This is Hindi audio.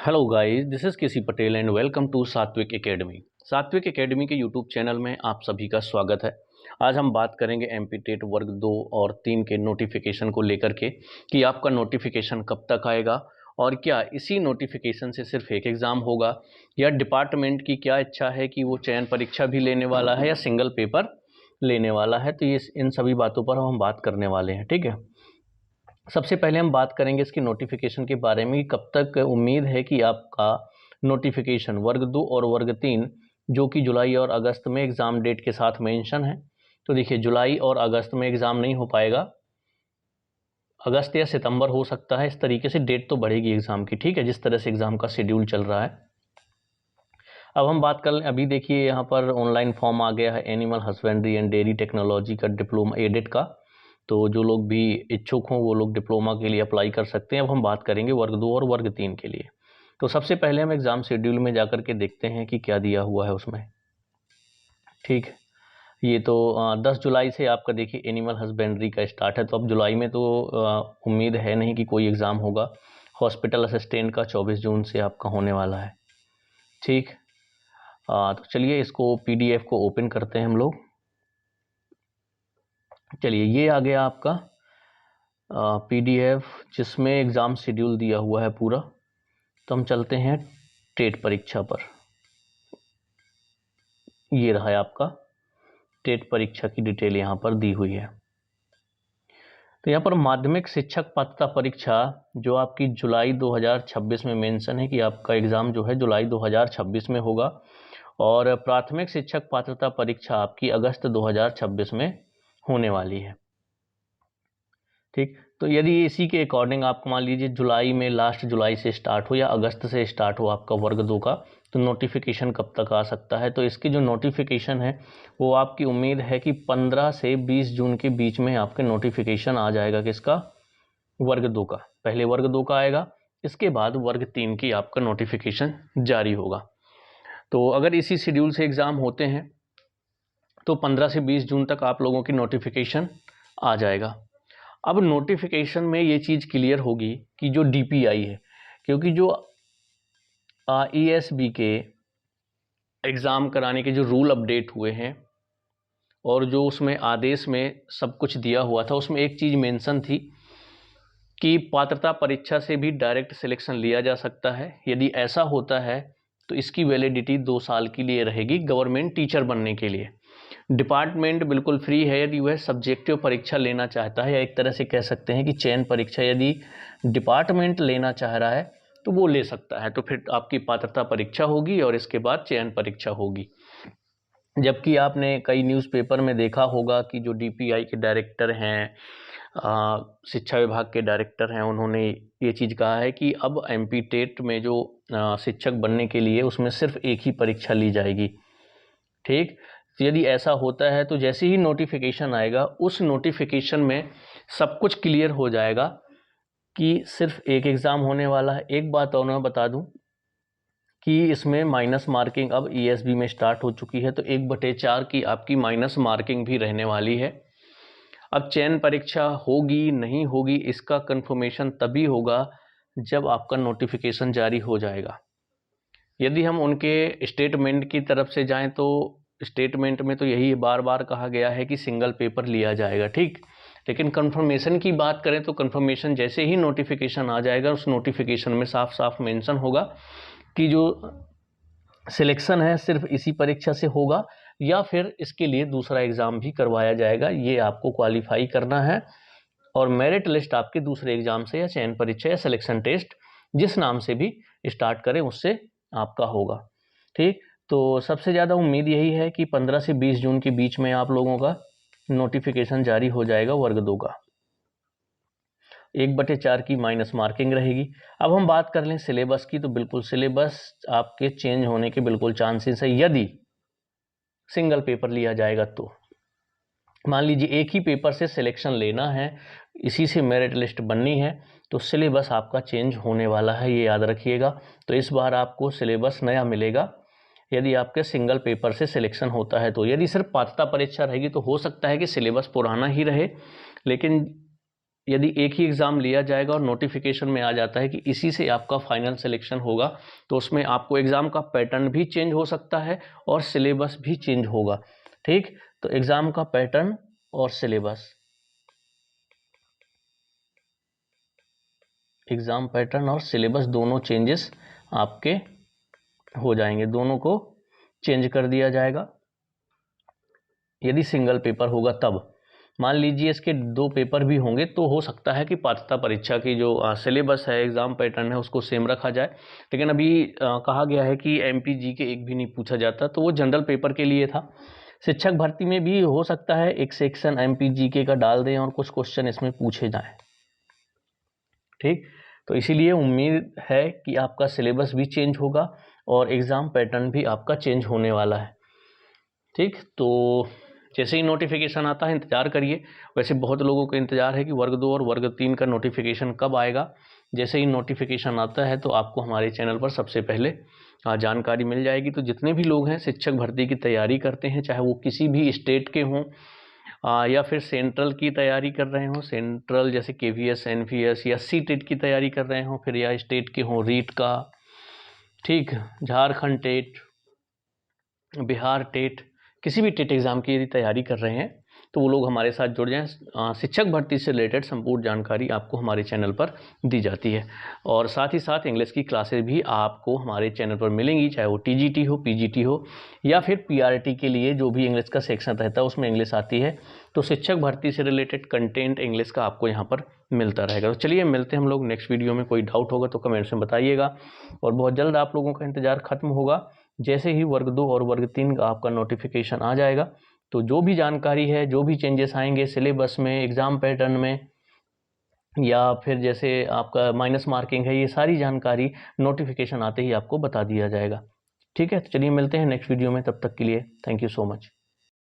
Hello guys, this is KC Patel and welcome to Satvik academy. Satvik academy के यूट्यूब चैनल में आप सभी का स्वागत है। आज हम बात करेंगे एमपी टेट वर्ग 2 और 3 के नोटिफिकेशन को लेकर के कि आपका नोटिफिकेशन कब तक आएगा और क्या इसी नोटिफिकेशन से सिर्फ एक एग्ज़ाम होगा या डिपार्टमेंट की क्या इच्छा है कि वो चयन परीक्षा भी लेने वाला है या सिंगल पेपर लेने वाला है। तो ये इन सभी बातों पर हम बात करने वाले हैं, ठीक है। सबसे पहले हम बात करेंगे इसकी नोटिफिकेशन के बारे में कि कब तक उम्मीद है कि आपका नोटिफिकेशन वर्ग 2 और वर्ग 3 जो कि जुलाई और अगस्त में एग्ज़ाम डेट के साथ मेंशन है। तो देखिए, जुलाई और अगस्त में एग्ज़ाम नहीं हो पाएगा, अगस्त या सितंबर हो सकता है। इस तरीके से डेट तो बढ़ेगी एग्ज़ाम की, ठीक है, जिस तरह से एग्ज़ाम का शेड्यूल चल रहा है। अब हम बात कर लें, अभी देखिए यहाँ पर ऑनलाइन फॉर्म आ गया है animal husbandry and dairy technology का डिप्लोमा एडिट का। तो जो लोग भी इच्छुक हों वो लोग डिप्लोमा के लिए अप्लाई कर सकते हैं। अब हम बात करेंगे वर्ग 2 और वर्ग 3 के लिए। तो सबसे पहले हम एग्ज़ाम शेड्यूल में जाकर के देखते हैं कि क्या दिया हुआ है उसमें, ठीक है। ये तो 10 जुलाई से आपका देखिए एनिमल हस्बेंड्री का स्टार्ट है। तो अब जुलाई में तो उम्मीद है नहीं कि कोई एग्ज़ाम होगा। हॉस्पिटल असिस्टेंट का 24 जून से आपका होने वाला है, ठीक। तो चलिए इसको पीडीएफ को ओपन करते हैं हम लोग। चलिए, ये आ गया आपका पीडीएफ जिसमें एग्ज़ाम शेड्यूल दिया हुआ है पूरा। तो हम चलते हैं टेट परीक्षा पर। ये रहा है आपका टेट परीक्षा की डिटेल यहाँ पर दी हुई है। तो यहाँ पर माध्यमिक शिक्षक पात्रता परीक्षा जो आपकी जुलाई 2026 में मेंशन है कि आपका एग्ज़ाम जो है जुलाई 2026 में होगा और प्राथमिक शिक्षक पात्रता परीक्षा आपकी अगस्त 2026 में होने वाली है, ठीक। तो यदि इसी के अकॉर्डिंग आपको मान लीजिए जुलाई में लास्ट जुलाई से स्टार्ट हो या अगस्त से स्टार्ट हो आपका वर्ग 2 का, तो नोटिफिकेशन कब तक आ सकता है। तो इसकी जो नोटिफिकेशन है वो आपकी उम्मीद है कि 15 से 20 जून के बीच में आपके नोटिफिकेशन आ जाएगा। किसका? वर्ग 2 का। पहले वर्ग 2 का आएगा, इसके बाद वर्ग 3 की आपका नोटिफिकेशन जारी होगा। तो अगर इसी शेड्यूल से एग्ज़ाम होते हैं तो 15 से 20 जून तक आप लोगों की नोटिफिकेशन आ जाएगा। अब नोटिफिकेशन में ये चीज़ क्लियर होगी कि जो डीपीआई है, क्योंकि जो ईएसबी के एग्ज़ाम कराने के जो रूल अपडेट हुए हैं और जो उसमें आदेश में सब कुछ दिया हुआ था, उसमें एक चीज़ मेंशन थी कि पात्रता परीक्षा से भी डायरेक्ट सिलेक्शन लिया जा सकता है। यदि ऐसा होता है तो इसकी वैलिडिटी 2 साल के लिए रहेगी गवर्नमेंट टीचर बनने के लिए। डिपार्टमेंट बिल्कुल फ्री है यदि वह सब्जेक्टिव परीक्षा लेना चाहता है, या एक तरह से कह सकते हैं कि चयन परीक्षा यदि डिपार्टमेंट लेना चाह रहा है तो वो ले सकता है। तो फिर आपकी पात्रता परीक्षा होगी और इसके बाद चयन परीक्षा होगी। जबकि आपने कई न्यूज़पेपर में देखा होगा कि जो डीपीआई के डायरेक्टर हैं, शिक्षा विभाग के डायरेक्टर हैं, उन्होंने ये चीज़ कहा है कि अब एमपी टेट में जो शिक्षक बनने के लिए उसमें सिर्फ एक ही परीक्षा ली जाएगी, ठीक। यदि ऐसा होता है तो जैसे ही नोटिफिकेशन आएगा उस नोटिफिकेशन में सब कुछ क्लियर हो जाएगा कि सिर्फ एक एग्ज़ाम होने वाला है। एक बात और मैं बता दूं कि इसमें माइनस मार्किंग अब ईएसबी में स्टार्ट हो चुकी है, तो 1/4 की आपकी माइनस मार्किंग भी रहने वाली है। अब चयन परीक्षा होगी नहीं होगी इसका कंफर्मेशन तभी होगा जब आपका नोटिफिकेशन जारी हो जाएगा। यदि हम उनके स्टेटमेंट की तरफ से जाएं तो स्टेटमेंट में तो यही बार बार कहा गया है कि सिंगल पेपर लिया जाएगा, ठीक। लेकिन कंफर्मेशन की बात करें तो कंफर्मेशन जैसे ही नोटिफिकेशन आ जाएगा उस नोटिफिकेशन में साफ साफ मेंशन होगा कि जो सिलेक्शन है सिर्फ इसी परीक्षा से होगा या फिर इसके लिए दूसरा एग्ज़ाम भी करवाया जाएगा। ये आपको क्वालिफाई करना है और मेरिट लिस्ट आपके दूसरे एग्ज़ाम से या चयन परीक्षा या सिलेक्शन टेस्ट जिस नाम से भी स्टार्ट करें उससे आपका होगा, ठीक। तो सबसे ज़्यादा उम्मीद यही है कि 15 से 20 जून के बीच में आप लोगों का नोटिफिकेशन जारी हो जाएगा वर्ग 2 का। 1/4 की माइनस मार्किंग रहेगी। अब हम बात कर लें सिलेबस की, तो बिल्कुल सिलेबस आपके चेंज होने के बिल्कुल चांसेस है यदि सिंगल पेपर लिया जाएगा। तो मान लीजिए एक ही पेपर से सिलेक्शन लेना है, इसी से मेरिट लिस्ट बननी है, तो सिलेबस आपका चेंज होने वाला है, ये याद रखिएगा। तो इस बार आपको सिलेबस नया मिलेगा यदि आपके सिंगल पेपर से सिलेक्शन होता है। तो यदि सिर्फ पात्रता परीक्षा रहेगी तो हो सकता है कि सिलेबस पुराना ही रहे, लेकिन यदि एक ही एग्ज़ाम लिया जाएगा और नोटिफिकेशन में आ जाता है कि इसी से आपका फाइनल सिलेक्शन होगा, तो उसमें आपको एग्ज़ाम का पैटर्न भी चेंज हो सकता है और सिलेबस भी चेंज होगा। ठीक, तो एग्ज़ाम का पैटर्न और सिलेबस, एग्ज़ाम पैटर्न और सिलेबस दोनों चेंजेस आपके हो जाएंगे, दोनों को चेंज कर दिया जाएगा यदि सिंगल पेपर होगा तब। मान लीजिए इसके 2 पेपर भी होंगे तो हो सकता है कि पात्रता परीक्षा की जो सिलेबस है, एग्ज़ाम पैटर्न है, उसको सेम रखा जाए। लेकिन अभी कहा गया है कि एमपीजी के एक भी नहीं पूछा जाता, तो वो जनरल पेपर के लिए था। शिक्षक भर्ती में भी हो सकता है एक सेक्शन एमपीजीके का डाल दें और कुछ क्वेश्चन इसमें पूछे जाएं। ठीक, तो इसीलिए उम्मीद है कि आपका सिलेबस भी चेंज होगा और एग्ज़ाम पैटर्न भी आपका चेंज होने वाला है। ठीक, तो जैसे ही नोटिफिकेशन आता है इंतज़ार करिए। वैसे बहुत लोगों को इंतज़ार है कि वर्ग 2 और वर्ग 3 का नोटिफिकेशन कब आएगा। जैसे ही नोटिफिकेशन आता है तो आपको हमारे चैनल पर सबसे पहले जानकारी मिल जाएगी। तो जितने भी लोग हैं शिक्षक भर्ती की तैयारी करते हैं, चाहे वो किसी भी स्टेट के हों या फिर सेंट्रल की तैयारी कर रहे हों, सेंट्रल जैसे KVS, NVS या सीटेट की तैयारी कर रहे हों, फिर या स्टेट के हों रीट का, ठीक, झारखंड टेट, बिहार टेट, किसी भी टेट एग्ज़ाम की यदि तैयारी कर रहे हैं तो वो लोग हमारे साथ जुड़ जाएं। शिक्षक भर्ती से रिलेटेड संपूर्ण जानकारी आपको हमारे चैनल पर दी जाती है और साथ ही साथ इंग्लिश की क्लासेस भी आपको हमारे चैनल पर मिलेंगी, चाहे वो TGT हो, PGT हो या फिर PRT के लिए जो भी इंग्लिश का सेक्शन रहता है उसमें इंग्लिश आती है। तो शिक्षक भर्ती से रिलेटेड कंटेंट इंग्लिश का आपको यहाँ पर मिलता रहेगा। तो चलिए मिलते हैं हम लोग नेक्स्ट वीडियो में। कोई डाउट होगा तो कमेंट्स में बताइएगा और बहुत जल्द आप लोगों का इंतज़ार खत्म होगा। जैसे ही वर्ग 2 और वर्ग 3 का आपका नोटिफिकेशन आ जाएगा तो जो भी जानकारी है, जो भी चेंजेस आएंगे सिलेबस में, एग्ज़ाम पैटर्न में या फिर जैसे आपका माइनस मार्किंग है, ये सारी जानकारी नोटिफिकेशन आते ही आपको बता दिया जाएगा। ठीक है, तो चलिए मिलते हैं नेक्स्ट वीडियो में। तब तक के लिए थैंक यू सो मच।